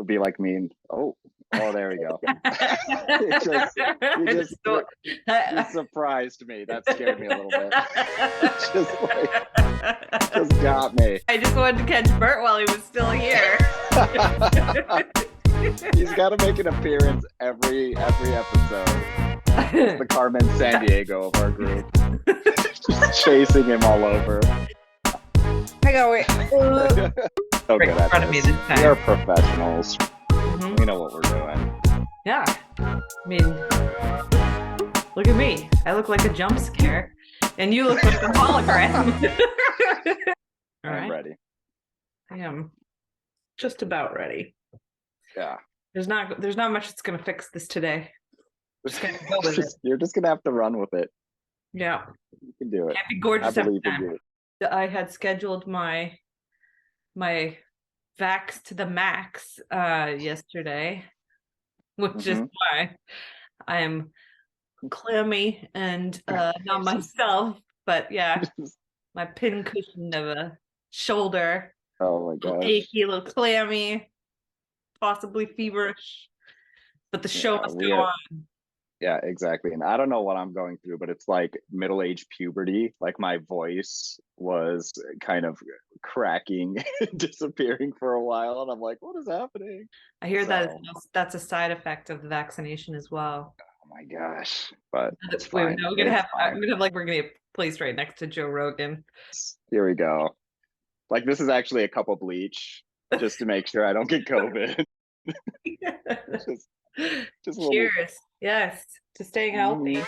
be like me. And, oh, there we go. It just, you surprised me. That scared me a little bit. Just got me. I just wanted to catch Bert while he was still here. He's got to make an appearance every episode. It's the Carmen Sandiego of our group. Just chasing him all over. Hang on, wait. So good at this. We are professionals. Mm-hmm. We know what we're doing. Yeah. I mean, look at me. I look like a jump scare. And you look like a hologram. All right. I'm ready. I am just about ready. Yeah. There's not much that's gonna fix this today. Just gonna go with it. You're just gonna have to run with it. Yeah. You can do it. Can't be gorgeous I believe in you. I had scheduled my vax to the max yesterday, which is why I am clammy and not myself. But yeah, my pin cushion of a shoulder. Oh my gosh. Achy, a little clammy, possibly feverish. But the show must go on. Yeah, exactly. And I don't know what I'm going through, but it's like middle-aged puberty. Like my voice was kind of cracking, disappearing for a while. And I'm like, what is happening? I hear that's a side effect of the vaccination as well. Oh my gosh. But we're gonna have a place right next to Joe Rogan. Here we go. Like this is actually a cup of bleach just to make sure I don't get COVID. just cheers. Yes, to staying healthy.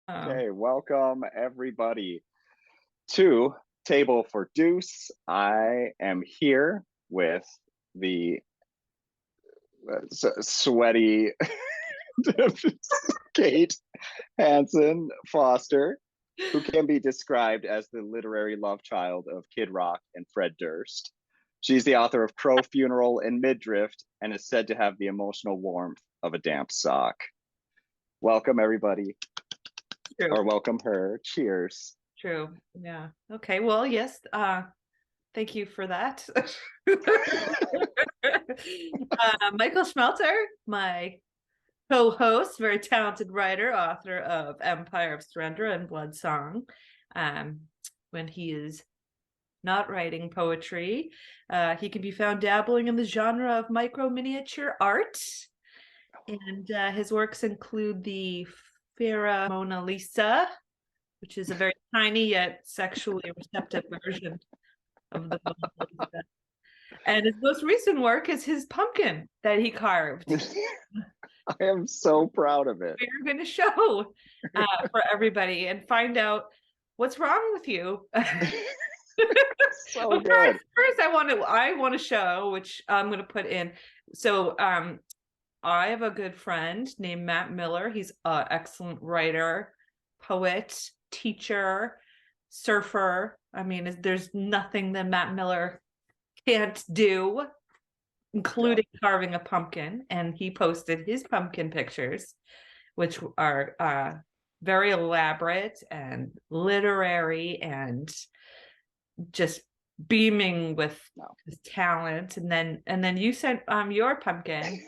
Okay, welcome everybody to Table for Deuce. I am here with the sweaty Kate Hansen Foster, who can be described as the literary love child of Kid Rock and Fred Durst. She's the author of Crow Funeral and Midriff and is said to have the emotional warmth of a damp sock. Welcome, everybody. True. Or welcome her. Cheers. True. Yeah. Okay. Well, yes. Thank you for that. Michael Schmelter, my co-host, very talented writer, author of Empire of Surrender and Blood Song. When he is not writing poetry, he can be found dabbling in the genre of micro miniature art, and his works include the Farah Mona Lisa, which is a very tiny yet sexually receptive version of the Mona Lisa. And his most recent work is his pumpkin that he carved. I am so proud of it. We're going to show for everybody and find out what's wrong with you. So well, good. First, I want to show, which I'm going to put in. So I have a good friend named Matt Miller. He's an excellent writer, poet, teacher, surfer. I mean, there's nothing that Matt Miller can't do, including carving a pumpkin. And he posted his pumpkin pictures, which are very elaborate and literary and just beaming with his talent. And then you sent your pumpkin.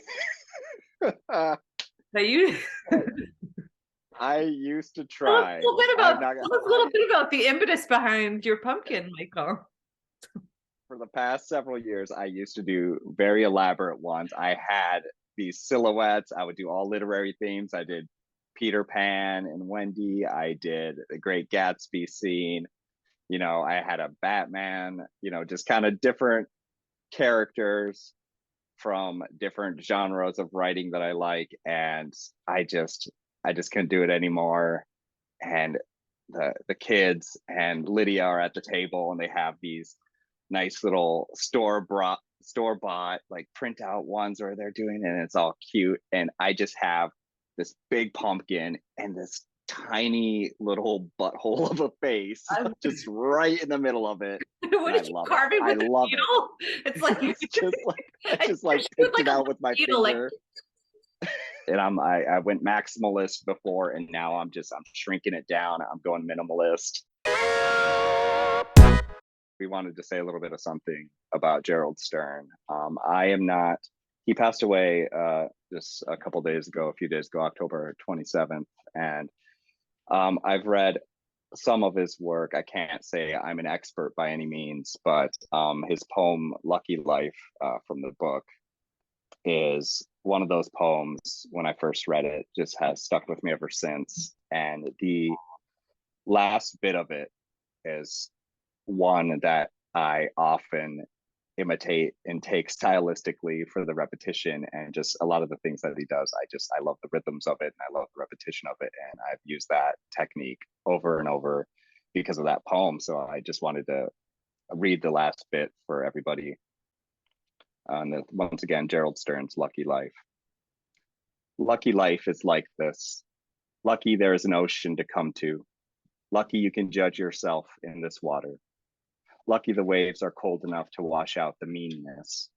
I used to try. Tell us a little bit about the impetus behind your pumpkin, Michael. For the past several years, I used to do very elaborate ones. I had these silhouettes. I would do all literary themes. I did Peter Pan and Wendy. I did the Great Gatsby scene. You know, I had a Batman, you know, just kind of different characters from different genres of writing that I like. And I just couldn't do it anymore. And the kids and Lydia are at the table and they have these nice little store-bought like printout ones where they're doing it and it's all cute. And I just have this big pumpkin and this tiny little butthole of a face just right in the middle of it. What did you carve it with a needle? It's like you I just picked it out with my finger. And I went maximalist before and now I'm shrinking it down. I'm going minimalist. we wanted to say a little bit of something about Gerald Stern. I am not. He passed away just a couple days ago, a few days ago, October 27th, and I've read some of his work. I can't say I'm an expert by any means, but his poem "Lucky Life" from the book is one of those poems. When I first read it, just has stuck with me ever since. And the last bit of it is one that I often imitate and take stylistically for the repetition, and just a lot of the things that he does. I love the rhythms of it, and I love the repetition of it, and I've used that technique over and over because of that poem. So I just wanted to read the last bit for everybody. Once again, Gerald Stern's "Lucky Life." Lucky life is like this. Lucky there is an ocean to come to. Lucky you can judge yourself in this water. Lucky the waves are cold enough to wash out the meanness.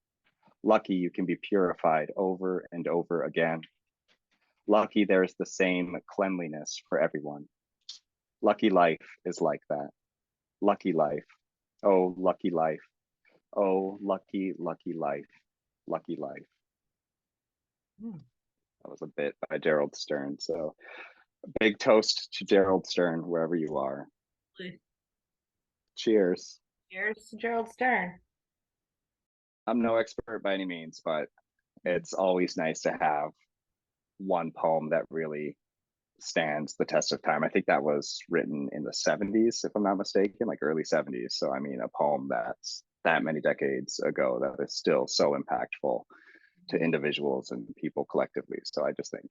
Lucky you can be purified over and over again. Lucky there is the same cleanliness for everyone. Lucky life is like that. Lucky life. Oh, lucky life. Oh, lucky, lucky life. Lucky life. That was a bit by Gerald Stern. So a big toast to Gerald Stern, wherever you are. Cheers. Cheers to Gerald Stern. I'm no expert by any means, but it's always nice to have one poem that really stands the test of time. I think that was written in the 70s, if I'm not mistaken, like early 70s. So, I mean, a poem that's that many decades ago that is still so impactful to individuals and people collectively. So I just think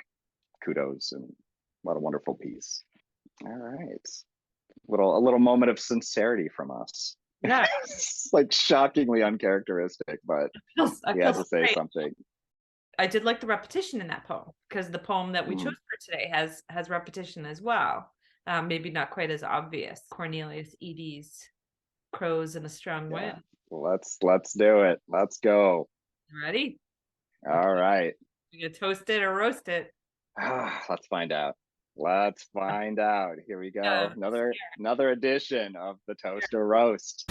kudos and what a wonderful piece. All right. A little moment of sincerity from us. Yeah. It's like shockingly uncharacteristic, but he had to say something. I did like the repetition in that poem, because the poem that we chose for today has repetition as well. Maybe not quite as obvious. Cornelius Eady's "Crows in a Strong Wind." Let's do it. Let's go. Ready? All right. You gonna toast it or roast it? Let's find out. Let's find out. Here we go. Another edition of the Toast or Roast.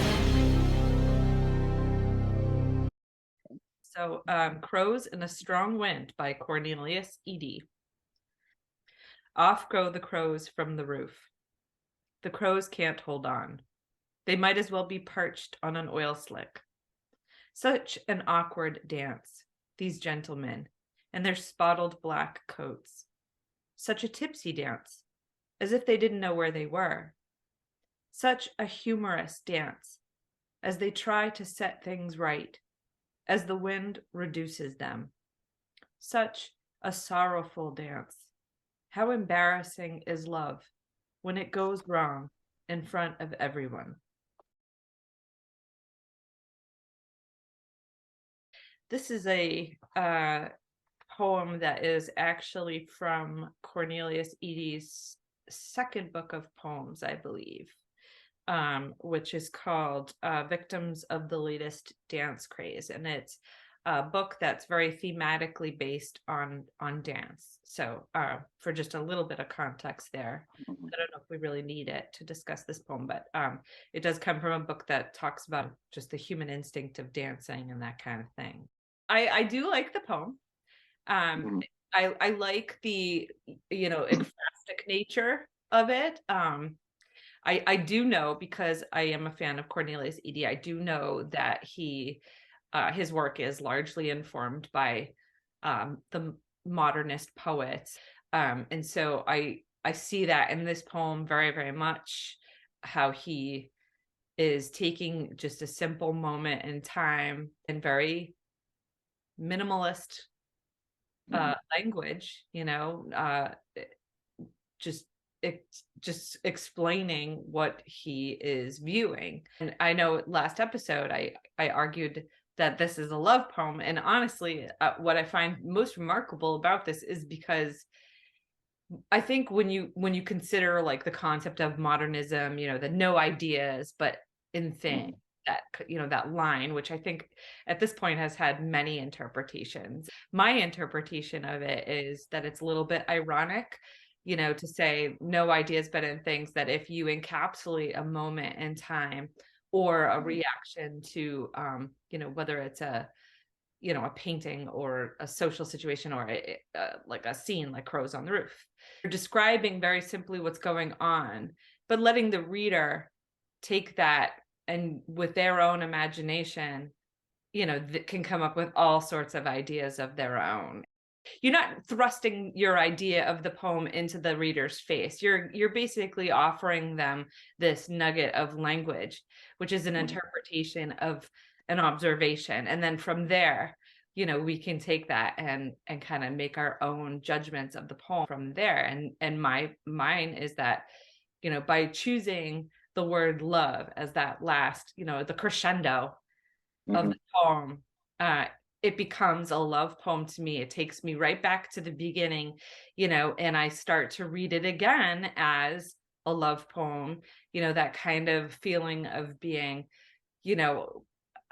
So, "Crows in a Strong Wind" by Cornelius Eady. Off go the crows from the roof. The crows can't hold on. They might as well be perched on an oil slick. Such an awkward dance, these gentlemen, in their spotted black coats. Such a tipsy dance, as if they didn't know where they were. Such a humorous dance, as they try to set things right, as the wind reduces them. Such a sorrowful dance. How embarrassing is love when it goes wrong in front of everyone. This is a poem that is actually from Cornelius Eady's second book of poems, I believe, which is called "Victims of the Latest Dance Craze," and it's a book that's very thematically based on dance. So, for just a little bit of context there, I don't know if we really need it to discuss this poem, but it does come from a book that talks about just the human instinct of dancing and that kind of thing. I do like the poem. I like the ekphrastic nature of it. I do know, because I am a fan of Cornelius Eady, I do know that his work is largely informed by the modernist poets, and so I see that in this poem very, very much, how he is taking just a simple moment in time and very minimalist language, just explaining what he is viewing. And I know last episode I argued that this is a love poem, and honestly, what I find most remarkable about this is because I think when you consider like the concept of modernism, the no ideas but in thing, that line, which I think at this point has had many interpretations. My interpretation of it is that it's a little bit ironic, to say no ideas but in things, that if you encapsulate a moment in time or a Mhm. reaction to, whether it's a painting or a social situation or like a scene like Crows on the Roof. You're describing very simply what's going on, but letting the reader take that and with their own imagination, that can come up with all sorts of ideas of their own. You're not thrusting your idea of the poem into the reader's face. You're basically offering them this nugget of language, which is an Mhm. interpretation of an observation. And then from there, we can take that and kind of make our own judgments of the poem from there. And mine is that, by choosing the word love as that last, the crescendo of Mhm. the poem, uh, it becomes a love poem to me. It takes me right back to the beginning, and I start to read it again as a love poem, that kind of feeling of being, you know,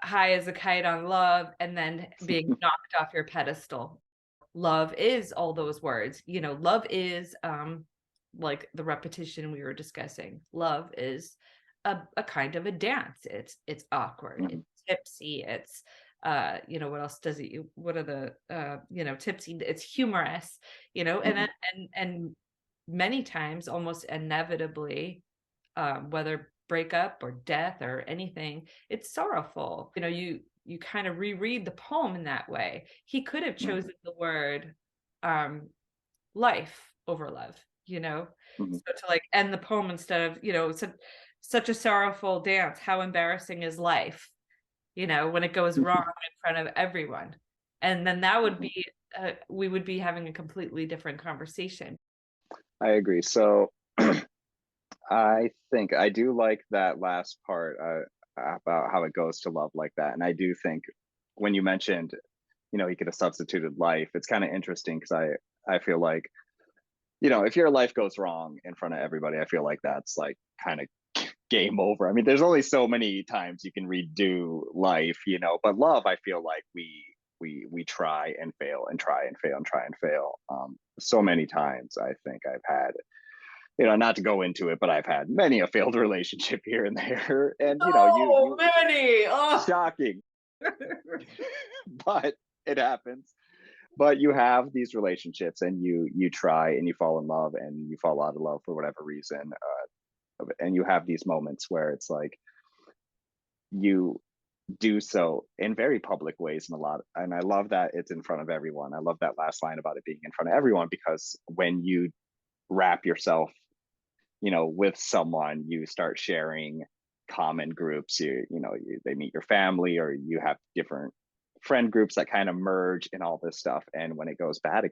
high as a kite on love and then being knocked off your pedestal. Love is all those words. Love is like the repetition we were discussing. Love is a kind of a dance. It's awkward, it's Mhm. tipsy, it's what else does it what are the tipsy, it's humorous, and Mhm. and many times almost inevitably, whether breakup or death or anything, it's sorrowful. You kind of reread the poem in that way. He could have Mhm. chosen the word um, life over love, Mhm. so to like end the poem instead of, such a sorrowful dance. How embarrassing is life, when it goes wrong in front of everyone. And then that would Mhm. be, we would be having a completely different conversation. I agree. So I think I do like that last part about how it goes to love like that. And I do think when you mentioned, he could have substituted life, it's kind of interesting because I feel like, if your life goes wrong in front of everybody, I feel like that's like kind of game over. I mean, there's only so many times you can redo life, but love, I feel like we try and fail and try and fail and try and fail. So many times I think I've had, not to go into it, but I've had many a failed relationship here and there. And Oh, you Manny. Oh. shocking, but it happens. But you have these relationships and you try and you fall in love and you fall out of love for whatever reason. And you have these moments where it's like you do so in very public ways and a lot, and I love that it's in front of everyone. I love that last line about it being in front of everyone, because when you wrap yourself, with someone, you start sharing common groups. They meet your family, or you have different friend groups that kind of merge in all this stuff. And when it goes bad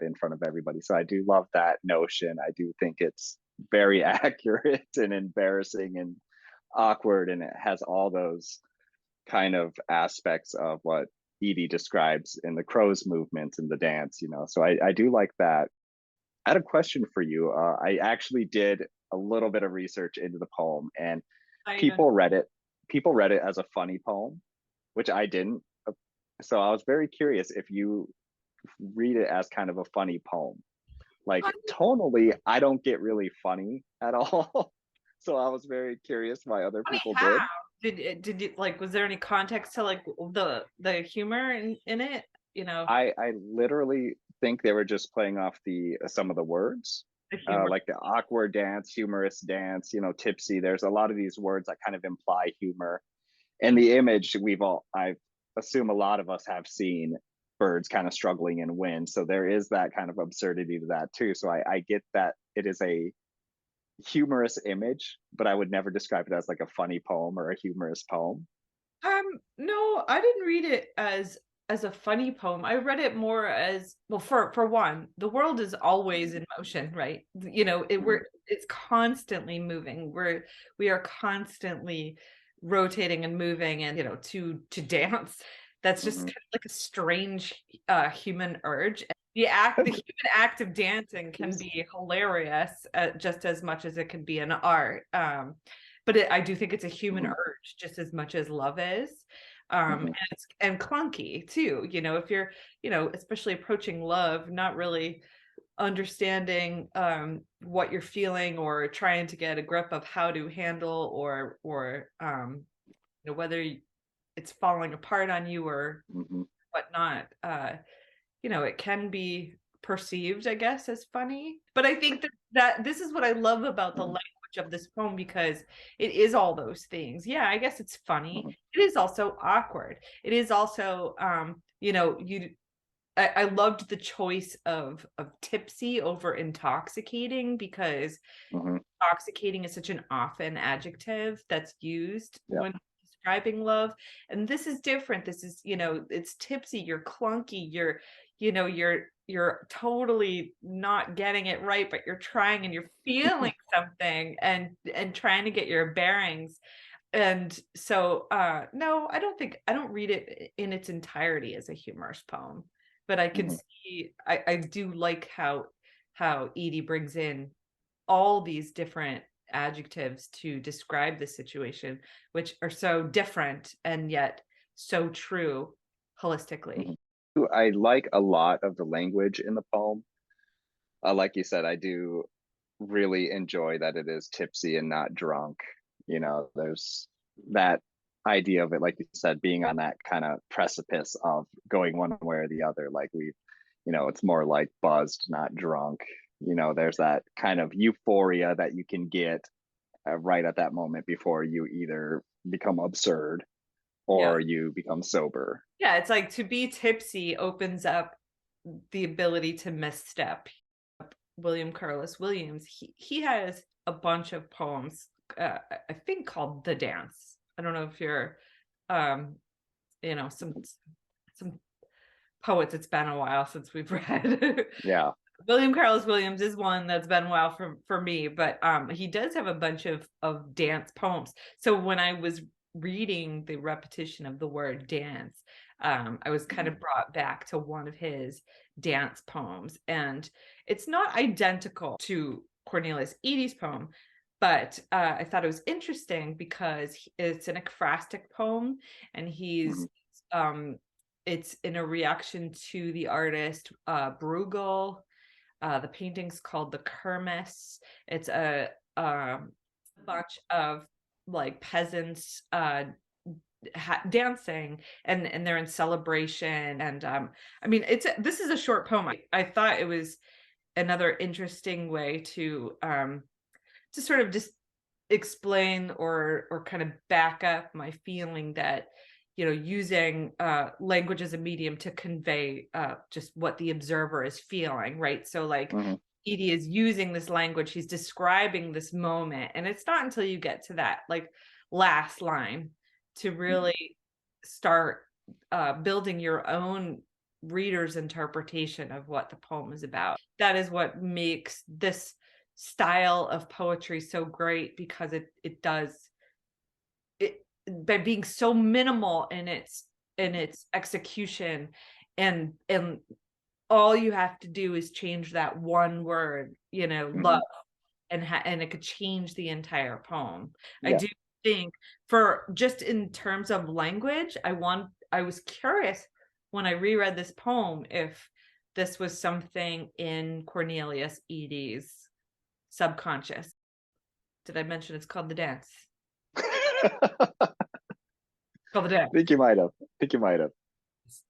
in front of everybody. So I do love that notion. I do think it's very accurate and embarrassing and awkward, and it has all those kind of aspects of what Eady describes in the Crows movement and the dance. So I do like that. I had a question for you. I actually did a little bit of research into the poem, and I even people read it. People read it as a funny poem, which I didn't. So I was very curious if you read it as kind of a funny poem. Like tonally, I don't get really funny at all. So I was very curious why other funny people how did. did you like, was there any context to like the humor in it, I literally think they were just playing off the some of the words, the humor. like the awkward dance, humorous dance, tipsy. There's a lot of these words that kind of imply humor, and the image I assume a lot of us have seen birds kind of struggling in wind. So there is that kind of absurdity to that too. So I get that it is a humorous image, but I would never describe it as like a funny poem or a humorous poem. No, I didn't read it as a funny poem. I read it more as, well, for one, the world is always in motion, right? Mm-hmm. It's constantly moving. We are constantly rotating and moving, and to dance. That's just Mm-hmm. kind of like a strange human urge. The human act of dancing can be hilarious, just as much as it can be an art. But I do think it's a human Mm-hmm. urge just as much as love is. Mm-hmm. And clunky too, if you're, especially approaching love, not really understanding what you're feeling, or trying to get a grip of how to handle, or whether it's falling apart on you or Hmm. whatnot. It can be perceived, I guess, as funny. But I think that this is what I love about the language of this poem, because it is all those things. Yeah, I guess it's funny. Hmm. It is also awkward. It is also, I loved the choice of tipsy over intoxicating, because Hmm. intoxicating is such an often adjective that's used Yeah. when describing love. And this is different. This is, it's tipsy, you're clunky, you're totally not getting it right, but you're trying and you're feeling something, and trying to get your bearings. And so no, I don't read it in its entirety as a humorous poem, but I can Hmm. see, I do like how Eady brings in all these different adjectives to describe the situation, which are so different and yet so true Hmm. holistically. I like a lot of the language in the poem. Like you said, I do really enjoy that it is tipsy and not drunk. There's that idea of it, like you said, being on that kind of precipice of going one way or the other. Like it's more like buzzed, not drunk. There's that kind of euphoria that you can get right at that moment before you either become absurd Yeah. or you become sober. Yeah, it's like to be tipsy opens up the ability to misstep. William Carlos Williams, he has a bunch of poems, I think called The Dance. I don't know if you're, um, some poets. It's been a while since we've read. Yeah. William Carlos Williams is one that's been a while for me, but he does have a bunch of dance poems. So when I was reading the repetition of the word dance, I was kind Mhm. of brought back to one of his dance poems, and it's not identical to Cornelius Eady's poem, but I thought it was interesting because it's an ekphrastic poem, and Mhm. it's in a reaction to the artist Bruegel. The painting's called The Kermis. It's um, a bunch of like peasants dancing, and they're in celebration. And I mean, this is a short poem. I thought it was another interesting way to sort of just explain or kind of back up my feeling that using language as a medium to convey just what the observer is feeling, right? So like Mhm. Edie is using this language, he's describing this moment, and it's not until you get to that like last line to Mhm. really start building your own reader's interpretation of what the poem is about. That is what makes this style of poetry so great, because it does it by being so minimal in its execution, and all you have to do is change that one word, love, Mhm. and it could change the entire poem. I Yeah. do think, for just in terms of language, I was curious when I reread this poem if this was something in Cornelius Eady's subconscious. Did I mention it's called The Dance? I It's called The Dance. think you might have. I think you might have.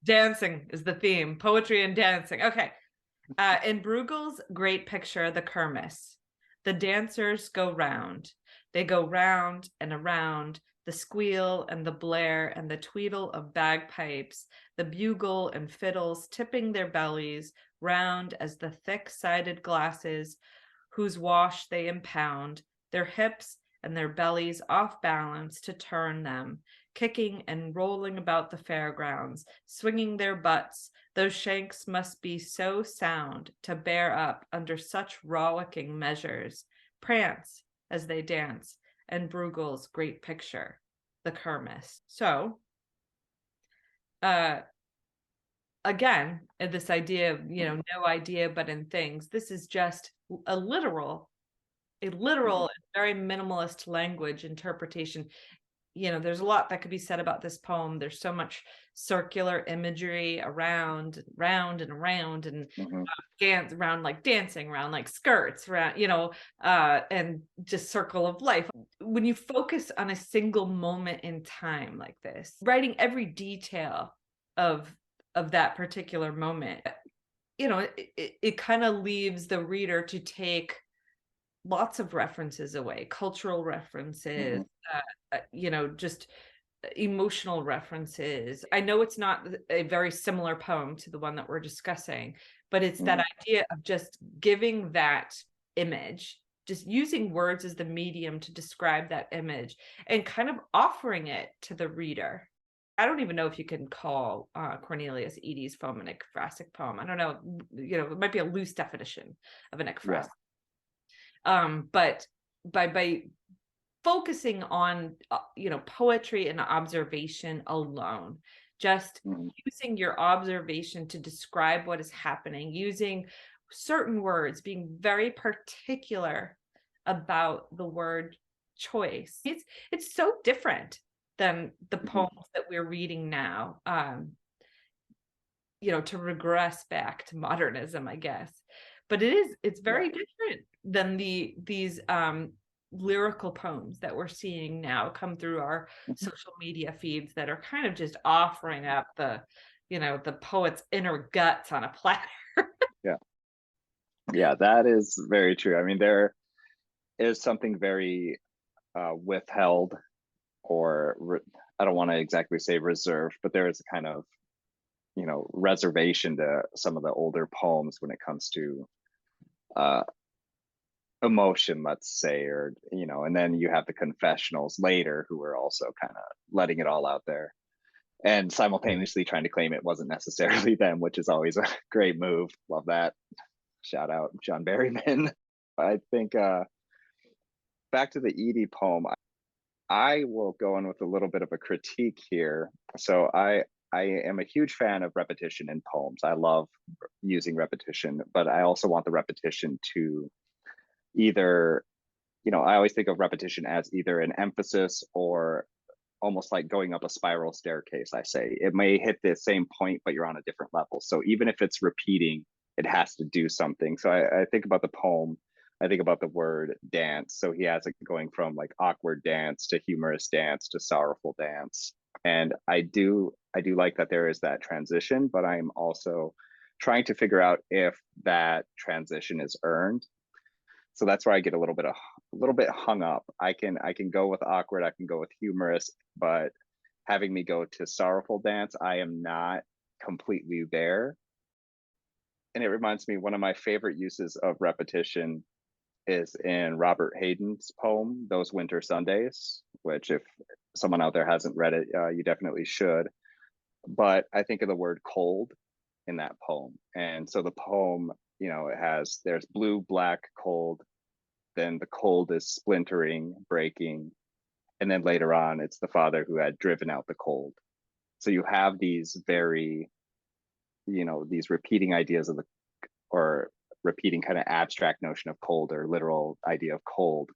Dancing is the theme, poetry and dancing. Okay. In Bruegel's great picture, The Kermis, the dancers go round. They go round and around, the squeal and the blare and the tweedle of bagpipes, the bugle and fiddles tipping their bellies round as the thick-sided glasses whose wash they impound, their hips and their bellies off balance to turn them, kicking and rolling about the fairgrounds, swinging their butts. Those shanks must be so sound to bear up under such rollicking measures, prance as they dance, and Bruegel's great picture, the Kermis. So, uh, again, this idea of, no idea but in things, this is just a literal Mhm. and very minimalist language interpretation. there's a lot that could be said about this poem. There's so much circular imagery around and round and around, and Mm-hmm. dance around, like dancing around, like skirts around, and just circle of life. When you focus on a single moment in time like this, writing every detail of that particular moment, it kind of leaves the reader to take lots of references away, cultural references, Mm-hmm. just emotional references. I know it's not a very similar poem to the one that we're discussing, but it's Mm-hmm. that idea of just giving that image, just using words as the medium to describe that image and kind of offering it to the reader. I don't even know if you can call Cornelius Eady's poem an ekphrastic poem. I don't know, it might be a loose definition of an Yeah. ekphrastic. But by focusing on poetry and observation alone, just Mm-hmm. using your observation to describe what is happening, using certain words, being very particular about the word choice. It's so different than the Mm-hmm. poems that we're reading now, to regress back to modernism, I guess. But it's Yeah. very different than these lyrical poems that we're seeing now come through our Mm-hmm. social media feeds, that are kind of just offering up the poet's inner guts on a platter. Yeah. Yeah, that is very true. I mean, there is something very withheld, or I don't want to exactly say reserved, but there is a kind of, reservation to some of the older poems when it comes to uh, emotion, let's say, or, and then you have the confessionals later who are also kind of letting it all out there and simultaneously trying to claim it wasn't necessarily them, which is always a great move. Love that. Shout out John Berryman. I think back to the Eady poem, I will go in with a little bit of a critique here. So I am a huge fan of repetition in poems. I love using repetition, but I also want the repetition to either, I always think of repetition as either an emphasis or almost like going up a spiral staircase. I say it may hit the same point, but you're on a different level. So even if it's repeating, it has to do something. So I think about the poem, I think about the word dance. So he has it going from like awkward dance to humorous dance to sorrowful dance. And I do like that there is that transition, but I'm also trying to figure out if that transition is earned. So that's where I get a little bit hung up. I can go with awkward, I can go with humorous, but having me go to sorrowful dance, I am not completely there. And it reminds me, one of my favorite uses of repetition is in Robert Hayden's poem Those Winter Sundays, which if someone out there hasn't read it, you definitely should. But I think of the word cold in that poem. And so the poem, there's blue, black, cold, then the cold is splintering, breaking, and then later on it's the father who had driven out the cold. So you have these very, these repeating ideas of the, or repeating kind of abstract notion of cold or literal idea of cold,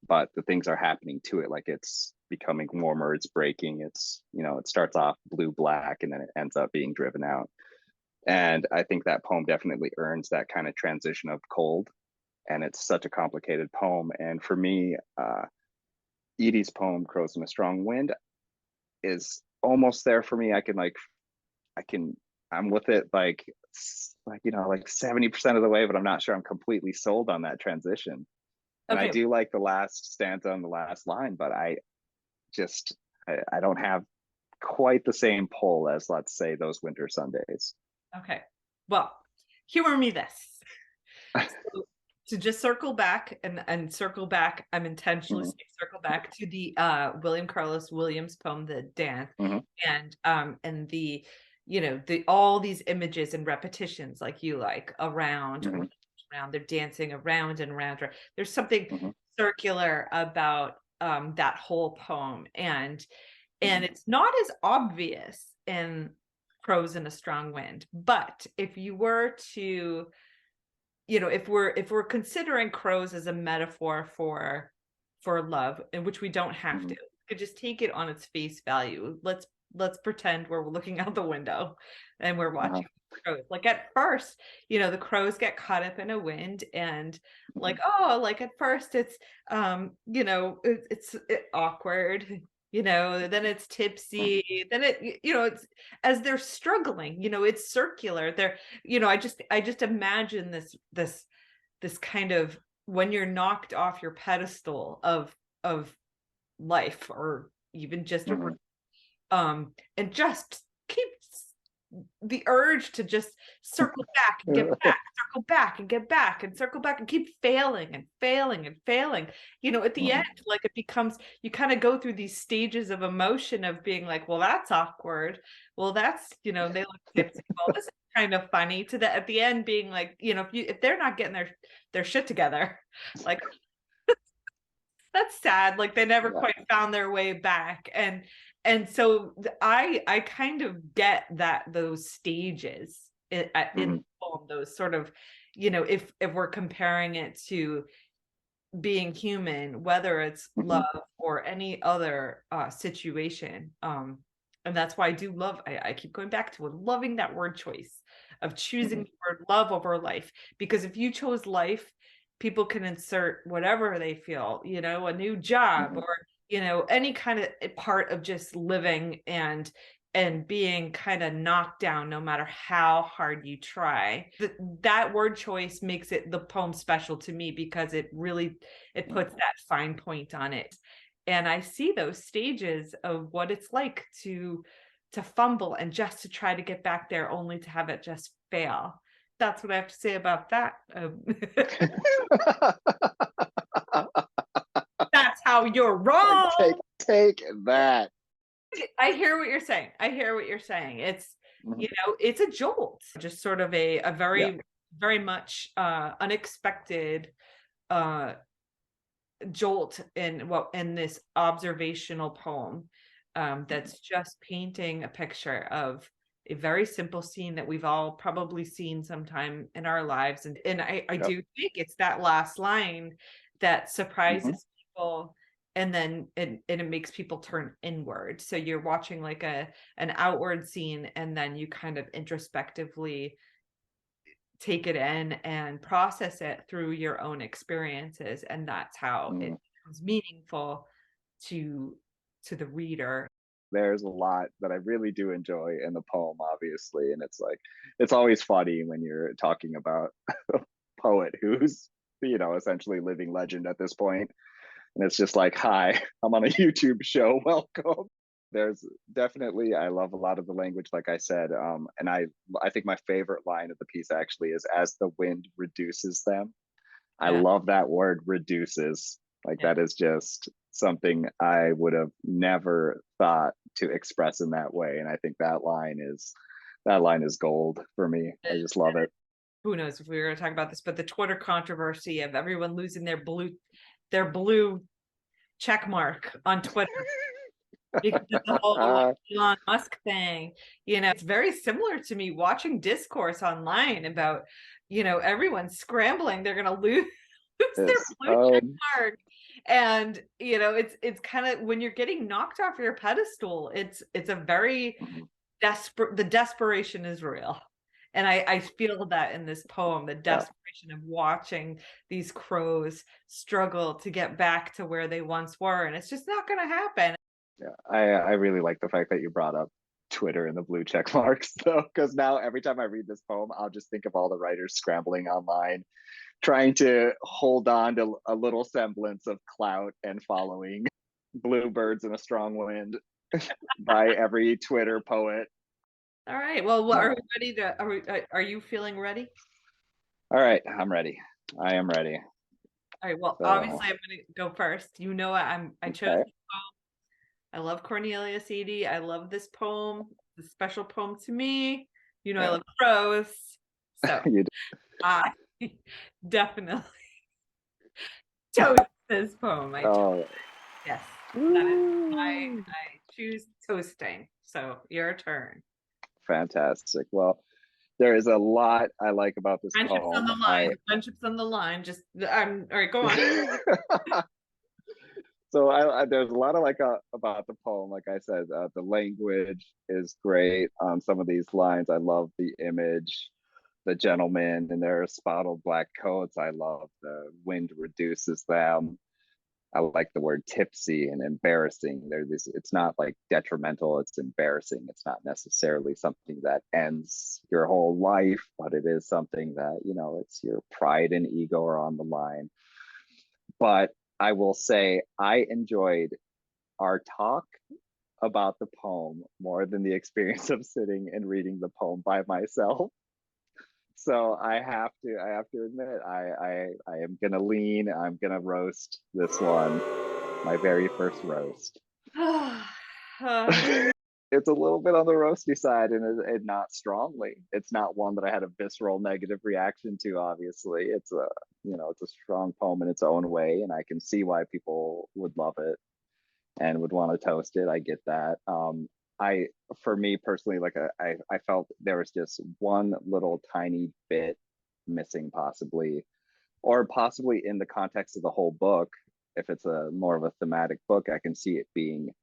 but the things are happening to it, like it's becoming warmer, it's breaking, it starts off blue black and then it ends up being driven out. And I think that poem definitely earns that kind of transition of cold, and it's such a complicated poem. And for me, Eady's poem "Crows in a Strong Wind" is almost there for me. I can, I'm with it like 70% of the way, but I'm not sure I'm completely sold on that transition. And I Okay. do like the last stanza and the last line, but just I don't have quite the same pull as, let's say, Those Winter Sundays. Okay. Well, humor me this. So, to just circle back and circle back, I'm intentionally Mm-hmm. saying circle back to the William Carlos Williams poem, The Dance, Mm-hmm. and the the all these images and repetitions, like you like, around, Mm-hmm. around, they're dancing around and around. There's something Mm-hmm. circular about that whole poem, and Mm-hmm. it's not as obvious in Crows in a Strong Wind. But if you were to, if we're considering crows as a metaphor for love, in which we don't have Mm-hmm. to, could just take it on its face value. Let's pretend we're looking out the window and we're Uh-huh. watching crows. Like at first, the crows get caught up in a wind, and like, oh, like at first it's it's awkward, then it's tipsy, then it's as they're struggling, it's circular. They're, I just imagine this kind of, when you're knocked off your pedestal of life, or even just a, Mhm. and just keep the urge to just circle back and get back, circle back and get back, and circle back, and keep failing and failing and failing. At the end, Mhm. like, it becomes, you kind of go through these stages of emotion of being like, well, that's awkward. Well, that's, they look tipsy. Well, this is kind of funny, to the, at the end being like, if they're not getting their shit together, like, that's sad. Like, they never Yeah. quite found their way back. And so I kind of get that, those stages in Mhm. the poem, those sort of, if we're comparing it to being human, whether it's love Mhm. or any other situation. And that's why I do love, I keep going back to it, loving that word choice of choosing Mhm. the word love over life. Because if you chose life, people can insert whatever they feel, a new job, Mhm. or any kind of part of just living, and being kind of knocked down no matter how hard you try. That word choice makes it, the poem, special to me, because it puts Mhm. that fine point on it. And I see those stages of what it's like to fumble and just to try to get back there, only to have it just fail. That's what I have to say about that. That's how you're wrong. Take that. I hear what you're saying. I hear what you're saying. It's, Mhm. it's a jolt, just sort of a Yeah. very, very much unexpected uh jolt in this observational poem, Mhm. that's just painting a picture of a very simple scene that we've all probably seen sometime in our lives. And I Yep. do think it's that last line that Mhm. surprises people, and then it makes people turn inward. So you're watching like an outward scene, and then you kind of introspectively take it in and process it through your own experiences, and that's how it Mhm. becomes meaningful to the reader. There's a lot that I really do enjoy in the poem, obviously, and it's like it's always funny when you're talking about a poet who's essentially living legend at this point, and it's just like, hi, I'm on a YouTube show, welcome. There's definitely, I love a lot of the language, like I said, and I think my favorite line of the piece actually is, as the wind reduces them. I Yeah, love that word, reduces. Like, yeah. that is just something I would have never thought to express in that way, and I think that line is gold for me. I just love it. Who knows if we were going to talk about this, but the Twitter controversy of everyone losing their blue check mark on Twitter because of the whole like Elon Musk thing. It's very similar to me watching discourse online about, everyone scrambling. They're going to lose their Yes. blue check mark. And, it's kind of, when you're getting knocked off your pedestal, it's a very Mhm. desperate, the desperation is real. And I feel that in this poem, the Yeah. desperation of watching these crows struggle to get back to where they once were. And it's just not going to happen. Yeah, I really like the fact that you brought up Twitter and the blue check marks, though, because now every time I read this poem, I'll just think of all the writers scrambling online, trying to hold on to a little semblance of clout and following. Bluebirds in a strong wind by every Twitter poet. All right. Well, are we No. ready to, are you feeling ready? All right, I'm ready. I am ready. All right. Well, So, obviously I'm going to go first. I chose, okay. I love Cornelius, Eady. I love this poem. It's a special poem to me. I Yeah, love prose. So you did. I definitely chose this poem. Oh, Yes, that is woo. I choose toasting. So your turn. Fantastic. Well, there is a lot I like about this Friendships on poem. the line. Friendships on the line. Just all right, go on. So there's a lot of like about the poem. Like I said, the language is great on some of these lines. I love the image, the gentleman in their spotted black coats. I love the wind reduces them. I like the word tipsy and embarrassing. There's this, it's not like detrimental, it's embarrassing. It's not necessarily something that ends your whole life, but it is something that, it's your pride and ego are on the line. But I will say I enjoyed our talk about the poem more than the experience of sitting and reading the poem by myself. So I have to admit I am gonna lean. I'm gonna roast this one, my very first roast. It's a little bit on the roasty side, and not strongly. It's not one that I had a visceral negative reaction to. Obviously, it's a strong poem in its own way, and I can see why people would love it and would want to toast it. I get that. I For me personally, like I felt there was just one little tiny bit missing, possibly in the context of the whole book. If it's a more of a thematic book, I can see it being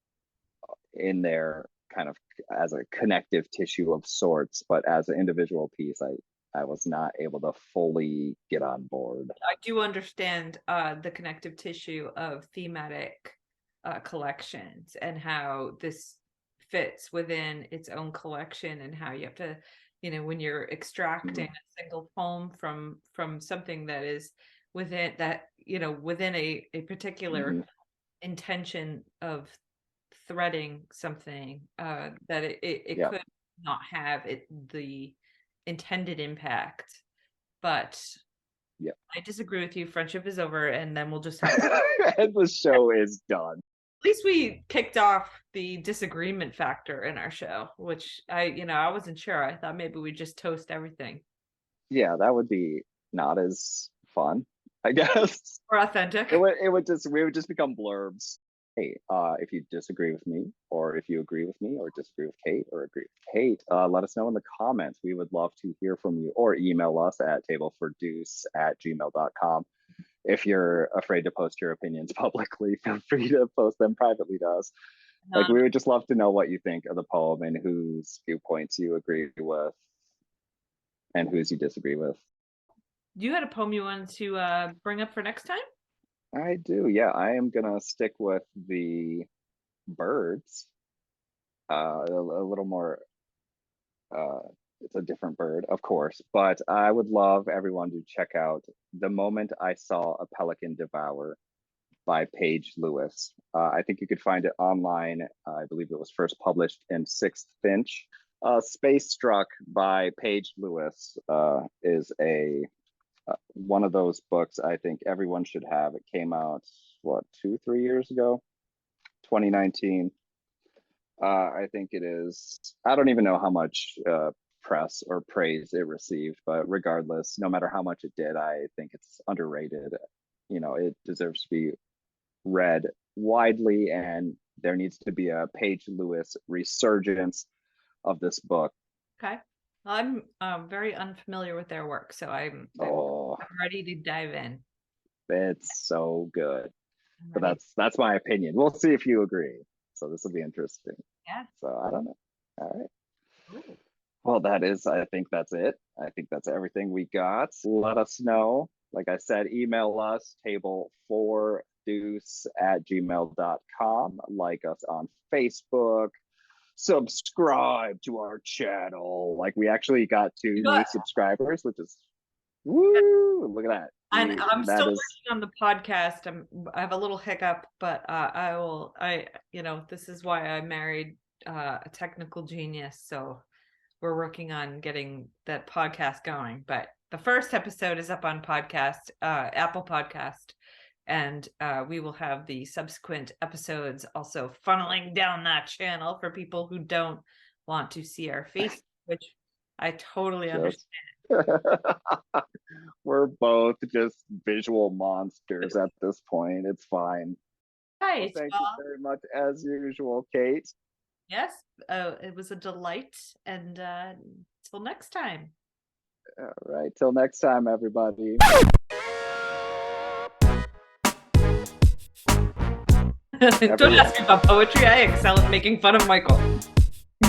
in there kind of as a connective tissue of sorts, but as an individual piece, I was not able to fully get on board. I do understand the connective tissue of thematic collections and how this fits within its own collection, and how you have to, when you're extracting a single poem from something that is within a particular intention of threading something, that it Yeah. could not have the intended impact. But Yeah. I disagree with you. Friendship is over, and then we'll just have to. And the show is done. At least we kicked off the disagreement factor in our show, which I wasn't sure. I thought maybe we just toast everything. Yeah, that would be not as fun, I guess. Or authentic. We would just become blurbs. Hey, if you disagree with me, or if you agree with me, or disagree with Kate, or agree with Kate, let us know in the comments. We would love to hear from you, or email us at tableforDeuce@gmail.com. If you're afraid to post your opinions publicly, feel free to post them privately to us. Like, we would just love to know what you think of the poem and whose viewpoints you agree with and whose you disagree with. You had a poem you wanted to bring up for next time? I do, yeah. I am gonna stick with the birds. A little more. It's a different bird, of course, but I would love everyone to check out "The Moment I Saw a Pelican Devour" by Paige Lewis. I think you could find it online. I believe it was first published in Sixth Finch. Space Struck by Paige Lewis is one of those books I think everyone should have. It came out, what, 2-3 years ago, 2019. I think it is. I don't even know how much press or praise it received, but regardless, no matter how much it did, I think it's underrated. It deserves to be read widely, and there needs to be a Paige Lewis resurgence of this book. Okay. I'm very unfamiliar with their work, so I'm ready to dive in. It's so good. But that's my opinion. We'll see if you agree. So this will be interesting. Yeah. So I don't know. All right. Ooh. Well, I think that's it. I think that's everything we got. Let us know. Like I said, email us, table4deuce@gmail.com. Like us on Facebook. Subscribe to our channel. Like, we actually got 2 new subscribers, which is woo! Look at that. And I'm still working on the podcast. I have a little hiccup, but this is why I married a technical genius. So we're working on getting that podcast going. But the first episode is up on podcast, Apple Podcast, and we will have the subsequent episodes also funneling down that channel for people who don't want to see our face, which I totally understand. We're both just visual monsters at this point. It's fine. Right. Well, thank you very much, as usual, Kate. Yes, it was a delight. And till next time. All right. Till next time, everybody. Never Don't ask me about poetry. I excel at making fun of Michael.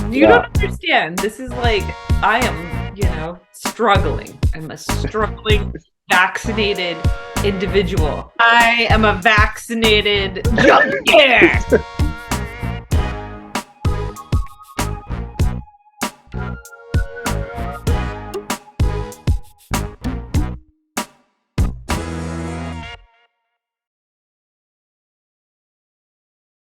You don't Yeah. understand. This is like, I am, struggling. I'm a struggling, vaccinated individual. I am a vaccinated junkie.